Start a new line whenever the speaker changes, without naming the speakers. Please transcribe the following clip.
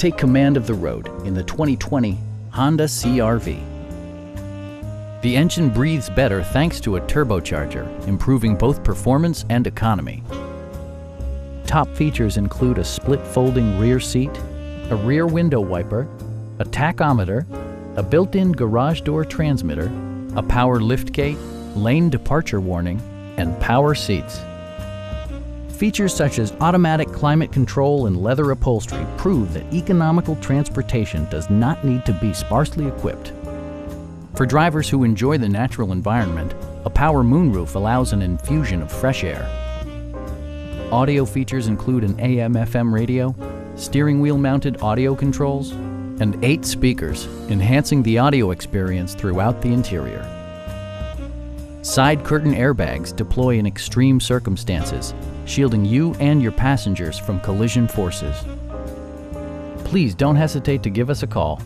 Take command of the road in the 2020 Honda CR-V. The engine breathes better thanks to a turbocharger, improving both performance and economy. Top features include a split folding rear seat, a rear window wiper, a tachometer, a built-in garage door transmitter, a power liftgate, lane departure warning, and power seats. Features such as automatic climate control and leather upholstery prove that economical transportation does not need to be sparsely equipped. For drivers who enjoy the natural environment, a power moonroof allows an infusion of fresh air. Audio features include an AM/FM radio, steering wheel mounted audio controls, and 8 speakers, enhancing the audio experience throughout the interior. Side curtain airbags deploy in extreme circumstances, shielding you and your passengers from collision forces. Please don't hesitate to give us a call.